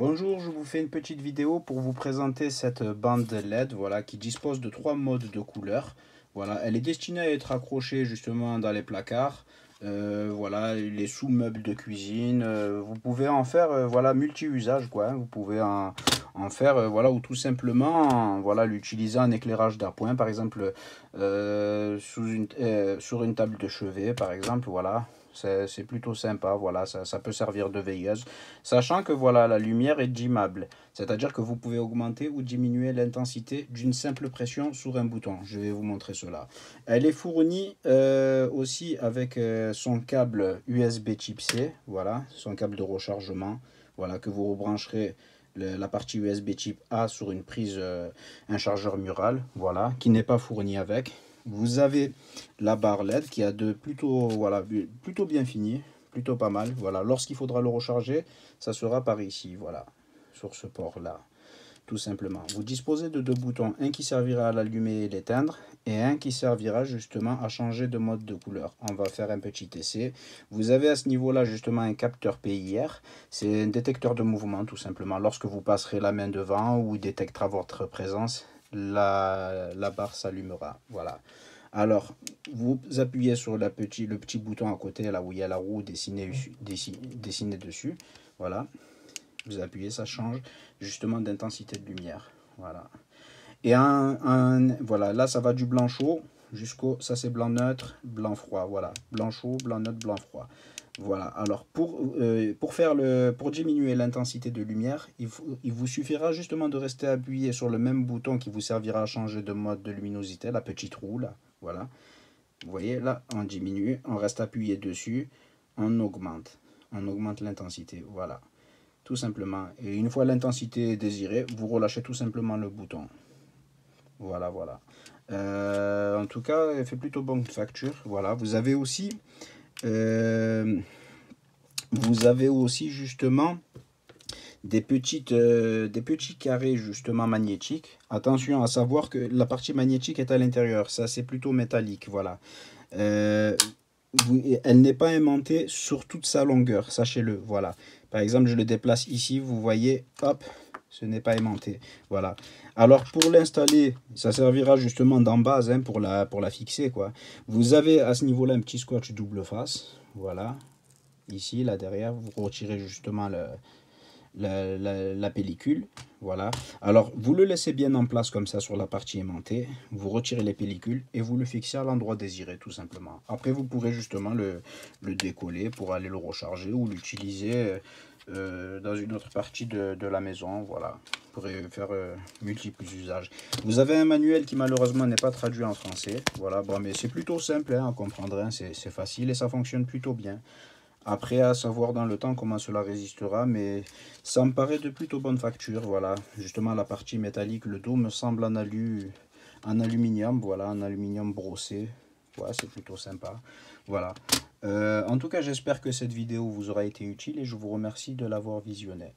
Bonjour, je vous fais une petite vidéo pour vous présenter cette bande LED, voilà, qui dispose de 3 modes de couleurs. Voilà, elle est destinée à être accrochée justement dans les placards, voilà, les sous-meubles de cuisine. Vous pouvez en faire, voilà, multi-usage quoi, hein. Vous pouvez en faire, voilà, ou tout simplement, voilà, l'utiliser en éclairage d'appoint, par exemple, sur une table de chevet, par exemple, voilà. C'est plutôt sympa, voilà, ça peut servir de veilleuse. Sachant que voilà, la lumière est dimmable, c'est-à-dire que vous pouvez augmenter ou diminuer l'intensité d'une simple pression sur un bouton. Je vais vous montrer cela. Elle est fournie aussi avec son câble USB type C, voilà, son câble de rechargement, voilà, que vous rebrancherez la partie USB type A sur une prise, un chargeur mural, voilà, qui n'est pas fourni avec. Vous avez la barre LED qui a de plutôt, voilà, plutôt bien fini, plutôt pas mal. Voilà, lorsqu'il faudra le recharger, ça sera par ici, voilà, sur ce port-là, tout simplement. Vous disposez de deux boutons, un qui servira à l'allumer et l'éteindre, et un qui servira justement à changer de mode de couleur. On va faire un petit essai. Vous avez à ce niveau-là justement un capteur PIR, c'est un détecteur de mouvement tout simplement. Lorsque vous passerez la main devant ou détectera votre présence, la barre s'allumera, voilà. Alors, vous appuyez sur le petit bouton à côté, là où il y a la roue dessinée dessus. Voilà. Vous appuyez, ça change justement d'intensité de lumière. Voilà. Et voilà, là, ça va du blanc chaud jusqu'au... Ça, c'est blanc neutre, blanc froid. Voilà. Blanc chaud, blanc neutre, blanc froid. Voilà. Alors, pour diminuer l'intensité de lumière, il vous suffira justement de rester appuyé sur le même bouton qui vous servira à changer de mode de luminosité, la petite roue, là. Voilà. Vous voyez, là, on diminue, on reste appuyé dessus, on augmente. On augmente l'intensité, voilà. Tout simplement. Et une fois l'intensité désirée, vous relâchez tout simplement le bouton. Voilà, voilà. En tout cas, elle fait plutôt bonne facture. Voilà. Vous avez aussi justement des petits carrés justement magnétiques. Attention à savoir que la partie magnétique est à l'intérieur. Ça, c'est plutôt métallique. Voilà. Elle n'est pas aimantée sur toute sa longueur, sachez-le. Voilà. Par exemple, je le déplace ici, vous voyez, hop, ce n'est pas aimanté. Voilà. Alors, pour l'installer, ça servira justement d'en base, hein, pour la fixer, quoi. Vous avez à ce niveau-là un petit scotch double face. Voilà. Ici, là derrière, vous retirez justement la pellicule. Voilà. Alors, vous le laissez bien en place comme ça sur la partie aimantée. Vous retirez les pellicules et vous le fixez à l'endroit désiré, tout simplement. Après, vous pourrez justement le décoller pour aller le recharger ou l'utiliser dans une autre partie de la maison. Voilà. Vous pourrez faire multiples usages. Vous avez un manuel qui malheureusement n'est pas traduit en français. Voilà. Bon, mais c'est plutôt simple hein, à comprendre. Hein. C'est facile et ça fonctionne plutôt bien. Après, à savoir dans le temps comment cela résistera, mais ça me paraît de plutôt bonne facture, voilà. Justement, la partie métallique, le dos me semble en aluminium, voilà, en aluminium brossé. Ouais, c'est plutôt sympa, voilà. En tout cas, j'espère que cette vidéo vous aura été utile et je vous remercie de l'avoir visionnée.